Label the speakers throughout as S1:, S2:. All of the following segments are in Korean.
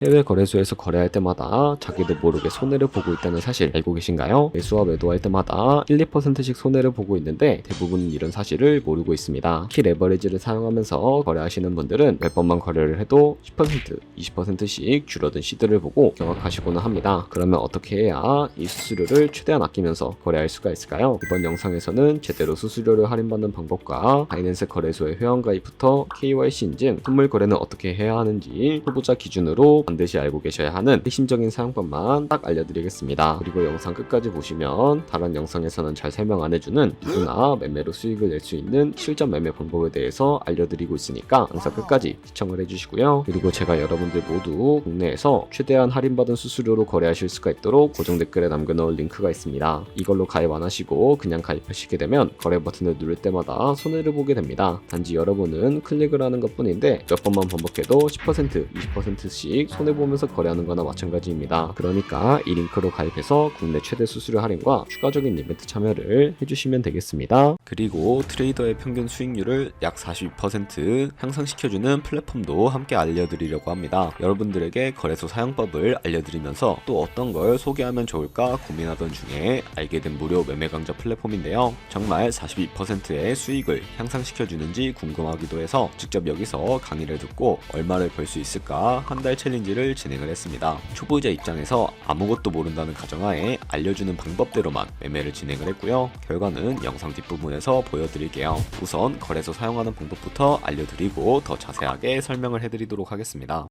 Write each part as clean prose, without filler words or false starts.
S1: 해외 거래소에서 거래할 때마다 자기도 모르게 손해를 보고 있다는 사실 알고 계신가요? 매수와 매도할 때마다 1, 2%씩 손해를 보고 있는데 대부분은 이런 사실을 모르고 있습니다. 키 레버리지를 사용하면서 거래하시는 분들은 몇 번만 거래를 해도 10%, 20%씩 줄어든 시드를 보고 경악하시고는 합니다. 그러면 어떻게 해야 이 수수료를 최대한 아끼면서 거래할 수가 있을까요? 이번 영상에서는 제대로 수수료를 할인받는 방법과 바이낸스 거래소의 회원가입부터 KYC 인증, 선물 거래는 어떻게 해야 하는지 후보자 기준으로 반드시 알고 계셔야 하는 핵심적인 사용법만 딱 알려드리겠습니다. 그리고 영상 끝까지 보시면 다른 영상에서는 잘 설명 안 해주는 누구나 매매로 수익을 낼 수 있는 실전 매매 방법에 대해서 알려드리고 있으니까 영상 끝까지 시청을 해주시고요. 그리고 제가 여러분들 모두 국내에서 최대한 할인받은 수수료로 거래하실 수가 있도록 고정 댓글에 남겨놓은 링크가 있습니다. 이걸로 가입 안 하시고 그냥 가입하시게 되면 거래 버튼을 누를 때마다 손해를 보게 됩니다. 단지 여러분은 클릭을 하는 것 뿐인데 몇 번만 반복해도 10%, 20%씩 손해보면서 거래하는 거나 마찬가지입니다. 그러니까 이 링크로 가입해서 국내 최대 수수료 할인과 추가적인 이벤트 참여를 해주시면 되겠습니다. 그리고 트레이더의 평균 수익률을 약 42% 향상시켜주는 플랫폼도 함께 알려드리려고 합니다. 여러분들에게 거래소 사용법을 알려드리면서 또 어떤 걸 소개하면 좋을까 고민하던 중에 알게 된 무료 매매 강좌 플랫폼인데요. 정말 42%의 수익을 향상시켜주는지 궁금하기도 해서 직접 여기서 강의를 듣고 얼마를 벌 수 있을까 한 달 챌린지를 진행을 했습니다. 초보자 입장에서 아무것도 모른다는 가정하에 알려주는 방법대로만 매매를 진행을 했고요. 결과는 영상 뒷부분에서 보여드릴게요. 우선 거래소 사용하는 방법부터 알려드리고 더 자세하게 설명을 해드리도록 하겠습니다.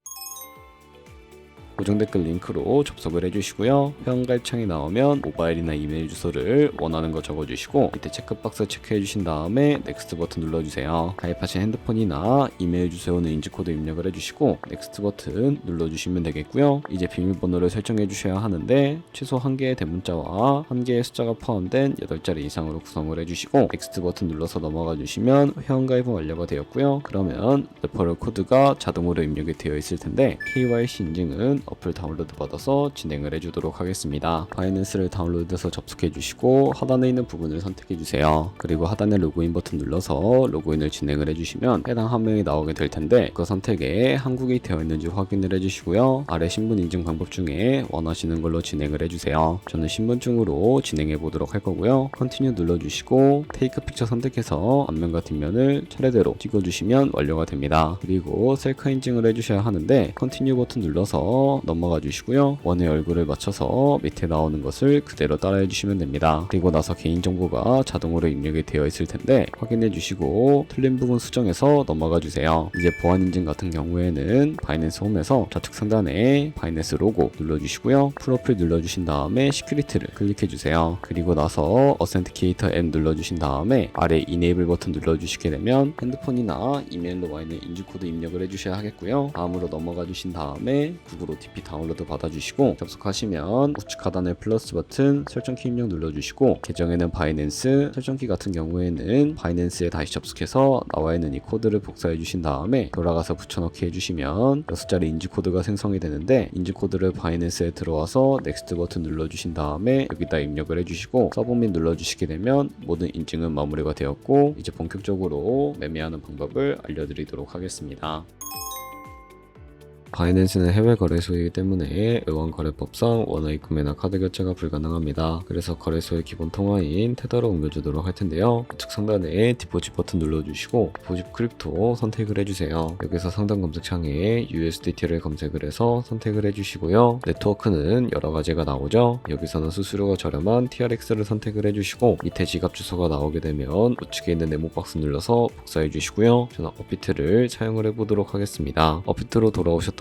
S1: 고정 댓글 링크로 접속을 해주시고요. 회원가입창이 나오면 모바일이나 이메일 주소를 원하는 거 적어주시고 밑에 체크박스 체크해주신 다음에 넥스트 버튼 눌러주세요. 가입하신 핸드폰이나 이메일 주소는 인증코드 입력을 해주시고 넥스트 버튼 눌러주시면 되겠고요. 이제 비밀번호를 설정해주셔야 하는데 최소 1개의 대문자와 1개의 숫자가 포함된 8자리 이상으로 구성을 해주시고 넥스트 버튼 눌러서 넘어가 주시면 회원가입은 완료가 되었고요. 그러면 레퍼럴 코드가 자동으로 입력이 되어 있을 텐데 KYC 인증은 어플 다운로드 받아서 진행을 해주도록 하겠습니다. 바이낸스를 다운로드해서 접속해 주시고 하단에 있는 부분을 선택해 주세요. 그리고 하단에 로그인 버튼 눌러서 로그인을 진행을 해주시면 해당 화면이 나오게 될 텐데 그 선택에 한국이 되어 있는지 확인을 해주시고요. 아래 신분 인증 방법 중에 원하시는 걸로 진행을 해주세요. 저는 신분증으로 진행해 보도록 할 거고요. 컨티뉴 눌러주시고 테이크 픽처 선택해서 앞면과 뒷면을 차례대로 찍어주시면 완료가 됩니다. 그리고 셀카 인증을 해주셔야 하는데 컨티뉴 버튼 눌러서 넘어가 주시고요. 원의 얼굴을 맞춰서 밑에 나오는 것을 그대로 따라해 주시면 됩니다. 그리고 나서 개인정보가 자동으로 입력이 되어 있을 텐데 확인해 주시고 틀린 부분 수정해서 넘어가 주세요. 이제 보안 인증 같은 경우에는 바이낸스 홈에서 좌측 상단에 바이낸스 로고 눌러주시고요. 프로필 눌러주신 다음에 시큐리티를 클릭해 주세요. 그리고 나서 어센티케이터 앱 눌러주신 다음에 아래 이네이블 버튼 눌러주시게 되면 핸드폰이나 이메일로 와 있는 인증코드 입력을 해주셔야 하겠고요. 다음으로 넘어가 주신 다음에 구글 OTP 다운로드 받아주시고 접속하시면 우측 하단에 플러스 버튼 설정키 입력 눌러주시고 계정에는 바이낸스, 설정키 같은 경우에는 바이낸스에 다시 접속해서 나와 있는 이 코드를 복사해 주신 다음에 돌아가서 붙여넣기 해주시면 6자리 인증코드가 생성이 되는데 인증코드를 바이낸스에 들어와서 넥스트 버튼 눌러주신 다음에 여기다 입력을 해주시고 서브밋 눌러주시게 되면 모든 인증은 마무리가 되었고 이제 본격적으로 매매하는 방법을 알려드리도록 하겠습니다. 바이낸스는 해외 거래소이기 때문에 외환거래법상 원화입 구매나 카드 결제가 불가능합니다. 그래서 거래소의 기본 통화인 테더로 옮겨주도록 할 텐데요. 우측 상단에 디포짓 버튼 눌러주시고 디포짓 크립토 선택을 해주세요. 여기서 상단 검색창에 USDT를 검색을 해서 선택을 해주시고요. 네트워크는 여러 가지가 나오죠. 여기서는 수수료가 저렴한 TRX를 선택을 해주시고 밑에 지갑 주소가 나오게 되면 우측에 있는 네모 박스 눌러서 복사해 주시고요. 저는 업비트를 사용을 해보도록 하겠습니다. 업비트로 돌아오셨다면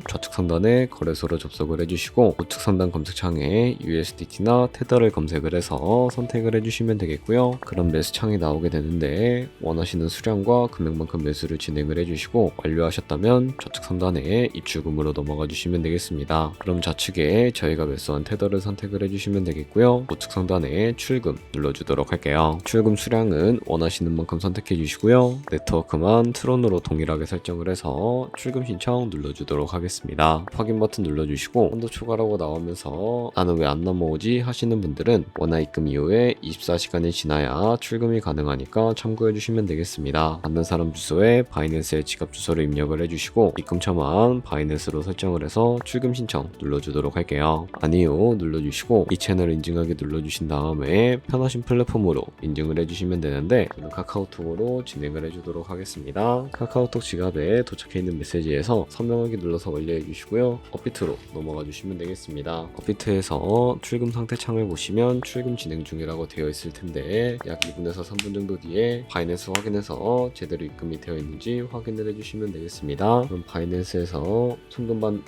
S1: 좌측 상단에 거래소로 접속을 해주시고 우측 상단 검색창에 USDT나 테더를 검색을 해서 선택을 해주시면 되겠고요. 그럼 매수 창이 나오게 되는데 원하시는 수량과 금액만큼 매수를 진행을 해주시고 완료하셨다면 좌측 상단에 입출금으로 넘어가 주시면 되겠습니다. 그럼 좌측에 저희가 매수한 테더를 선택을 해주시면 되겠고요. 우측 상단에 출금 눌러주도록 할게요. 출금 수량은 원하시는 만큼 선택해 주시고요. 네트워크만 트론으로 동일하게 설정을 해서 출금 신청 눌러주시면 눌러주도록 하겠습니다. 확인 버튼 눌러주시고 한도 초과라고 나오면서 나는 왜 안 넘어오지 하시는 분들은 원화 입금 이후에 24시간이 지나야 출금이 가능하니까 참고해주시면 되겠습니다. 받는 사람 주소에 바이낸스의 지갑 주소를 입력을 해주시고 입금 처만 바이낸스로 설정을 해서 출금 신청 눌러주도록 할게요. 아니요 눌러주시고 이 채널 인증하기 눌러주신 다음에 편하신 플랫폼으로 인증을 해주시면 되는데 저는 카카오톡으로 진행을 해주도록 하겠습니다. 카카오톡 지갑에 도착해 있는 메시지에서 서명하기 눌러서 완료해 주시고요. 업비트로 넘어가 주시면 되겠습니다. 업비트에서 출금 상태 창을 보시면 출금 진행 중이라고 되어 있을 텐데 약 2분에서 3분 정도 뒤에 바이낸스 확인해서 제대로 입금이 되어 있는지 확인을 해주시면 되겠습니다. 그럼 바이낸스에서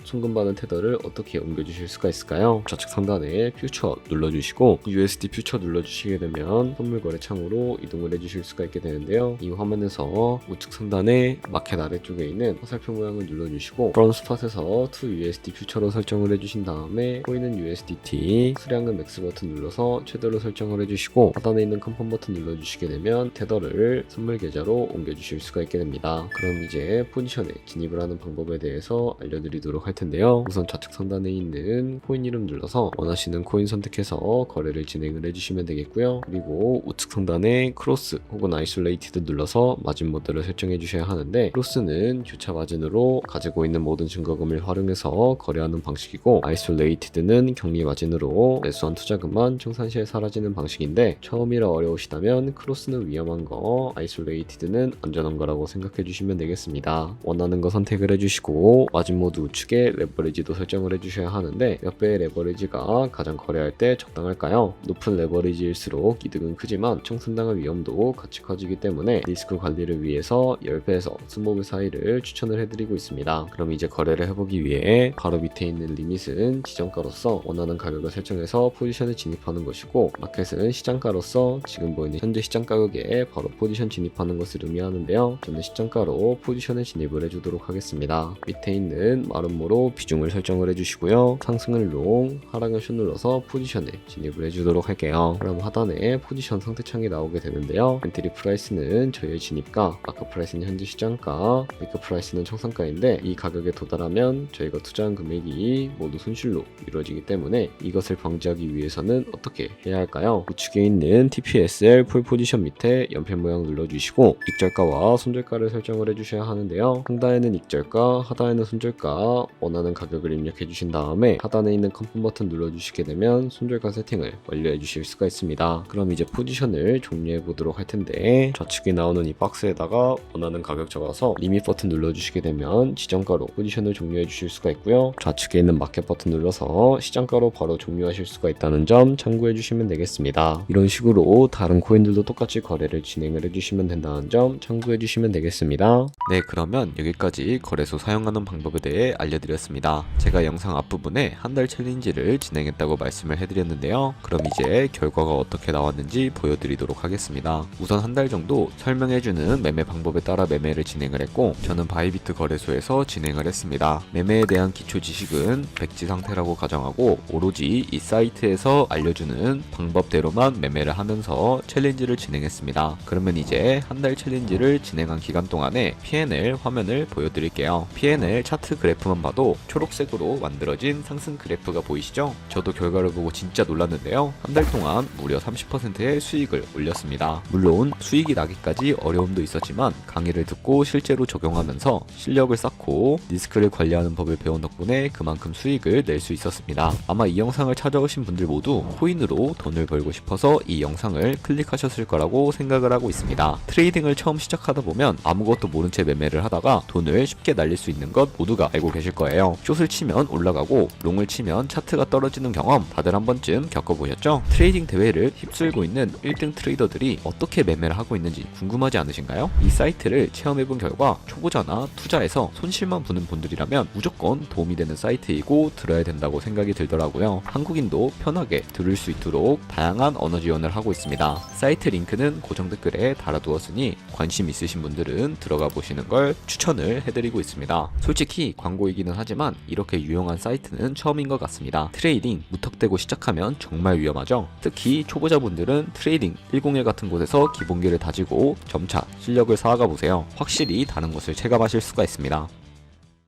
S1: 송금받은 테더를 어떻게 옮겨주실 수가 있을까요? 좌측 상단에 퓨처 눌러주시고 USD 퓨처 눌러주시게 되면 선물 거래 창으로 이동을 해주실 수가 있게 되는데요. 이 화면에서 우측 상단에 마켓 아래쪽에 있는 화살표 모양을 눌러주시고 프롬 스팟에서 to USD 퓨처로 설정을 해주신 다음에 보이는 USDT 수량은 맥스 버튼 눌러서 최대로 설정을 해주시고 하단에 있는 컨펌 버튼 눌러주시게 되면 테더를 선물 계좌로 옮겨주실 수가 있게 됩니다. 그럼 이제 포지션에 진입을 하는 방법에 대해서 알려드리도록 할 텐데요. 우선 좌측 상단에 있는 코인 이름 눌러서 원하시는 코인 선택해서 거래를 진행을 해주시면 되겠고요. 그리고 우측 상단에 크로스 혹은 아이솔레이티드 눌러서 마진 모드를 설정해 주셔야 하는데 크로스는 교차 마진으로 가지고 있는 모든 증거금을 활용해서 거래하는 방식이고 아이솔레이티드는 격리 마진으로 매수한 투자금만 청산 시에 사라지는 방식인데 처음이라 어려우시다면 크로스는 위험한 거 아이솔레이티드는 안전한 거라고 생각해 주시면 되겠습니다. 원하는 거 선택을 해주시고 마진 모드 우측에 레버리지도 설정을 해주셔야 하는데 몇 배의 레버리지가 가장 거래할 때 적당할까요? 높은 레버리지일수록 이득은 크지만 청산당할 위험도 같이 커지기 때문에 리스크 관리를 위해서 10배에서 20배 사이를 추천을 해드리고 있습니다. 그럼 이제 거래를 해보기 위해 바로 밑에 있는 리밋은 지정가로서 원하는 가격을 설정해서 포지션에 진입하는 것이고 마켓은 시장가로서 지금 보이는 현재 시장 가격에 바로 포지션 진입하는 것을 의미하는데요. 저는 시장가로 포지션에 진입을 해주도록 하겠습니다. 밑에 있는 마름모로 비중을 설정을 해주시고요. 상승을 롱, 하락을 숏 눌러서 포지션에 진입을 해주도록 할게요. 그럼 하단에 포지션 상태창이 나오게 되는데요. 엔트리 프라이스는 저희의 진입가, 마크 프라이스는 현재 시장가, 메이크 프라이스는 청산가인데 이 가격에 도달하면 저희가 투자한 금액이 모두 손실로 이루어지기 때문에 이것을 방지하기 위해서는 어떻게 해야 할까요? 우측에 있는 TPSL 풀 포지션 밑에 연필 모양 눌러주시고 익절가와 손절가를 설정을 해주셔야 하는데요. 상단에는 익절가, 하단에는 손절가 원하는 가격을 입력해 주신 다음에 하단에 있는 컨펌 버튼 눌러주시게 되면 손절가 세팅을 완료해 주실 수가 있습니다. 그럼 이제 포지션을 종료해 보도록 할 텐데 좌측에 나오는 이 박스에다가 원하는 가격 적어서 리밋 버튼 눌러주시게 되면 지정가로 포지션을 종료해 주실 수가 있고요. 좌측에 있는 마켓 버튼 눌러서 시장가로 바로 종료하실 수가 있다는 점 참고해 주시면 되겠습니다. 이런 식으로 다른 코인들도 똑같이 거래를 진행을 해주시면 된다는 점 참고해 주시면 되겠습니다. 네, 그러면 여기까지 거래소 사용하는 방법에 대해 알려드렸습니다. 제가 영상 앞부분에 한 달 챌린지를 진행했다고 말씀을 해드렸는데요. 그럼 이제 결과가 어떻게 나왔는지 보여드리도록 하겠습니다. 우선 한 달 정도 설명해주는 매매 방법에 따라 매매를 진행을 했고 저는 바이비트 거래소에서 진행을 했습니다. 매매에 대한 기초 지식은 백지 상태라고 가정하고 오로지 이 사이트에서 알려주는 방법대로만 매매를 하면서 챌린지를 진행했습니다. 그러면 이제 한 달 챌린지를 진행한 기간 동안에 P&L 화면을 보여드릴게요. P&L 차트 그래프만 봐도 초록색으로 만들어진 상승 그래프가 보이시죠? 저도 결과를 보고 진짜 놀랐는데요. 한 달 동안 무려 30%의 수익을 올렸습니다. 물론 수익이 나기까지 어려움도 있었지만 강의를 듣고 실제로 적용하면서 실력을 쌓고 리스크를 관리하는 법을 배운 덕분에 그만큼 수익을 낼 수 있었습니다. 아마 이 영상을 찾아오신 분들 모두 코인으로 돈을 벌고 싶어서 이 영상을 클릭하셨을 거라고 생각을 하고 있습니다. 트레이딩을 처음 시작하다 보면 아무것도 모른 채 매매를 하다가 돈을 쉽게 날릴 수 있는 것 모두가 알고 계실 거예요. 숏을 치면 올라가고 롱을 치면 차트가 떨어지는 경험 다들 한 번쯤 겪어보셨죠? 트레이딩 대회를 휩쓸고 있는 1등 트레이더들이 어떻게 매매를 하고 있는지 궁금하지 않으신가요? 이 사이트를 체험해본 결과 초보자나 투자에서 손실만 보는 분들이라면 무조건 도움이 되는 사이트이고 들어야 된다고 생각이 들더라고요. 한국인도 편하게 들을 수 있도록 다양한 언어 지원을 하고 있습니다. 사이트 링크는 고정 댓글에 달아두었으니 관심 있으신 분들은 들어가 보시는 걸 추천을 해드리고 있습니다. 솔직히 광고이기는 하지만 이렇게 유용한 사이트는 처음인 것 같습니다. 트레이딩 무턱대고 시작하면 정말 위험하죠. 특히 초보자분들은 트레이딩 101 같은 곳에서 기본기를 다지고 점차 실력을 쌓아가 보세요. 확실히 다른 것을 체감하실 수가 있습니다.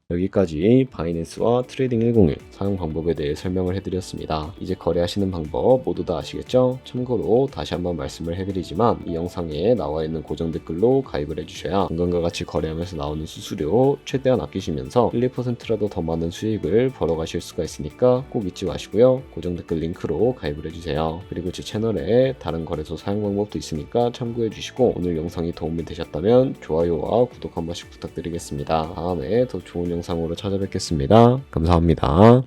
S1: 여기까지 바이낸스와 트레이딩 101 사용 방법에 대해 설명을 해드렸습니다. 이제 거래하시는 방법 모두 다 아시겠죠? 참고로 다시 한번 말씀을 해드리지만 이 영상에 나와 있는 고정 댓글로 가입을 해주셔야 공간과 같이 거래하면서 나오는 수수료 최대한 아끼시면서 1, 2%라도 더 많은 수익을 벌어가실 수가 있으니까 꼭 잊지 마시고요. 고정 댓글 링크로 가입을 해주세요. 그리고 제 채널에 다른 거래소 사용 방법도 있으니까 참고해주시고 오늘 영상이 도움이 되셨다면 좋아요와 구독 한 번씩 부탁드리겠습니다. 다음에 더 좋은 영상으로 찾아뵙겠습니다. 감사합니다.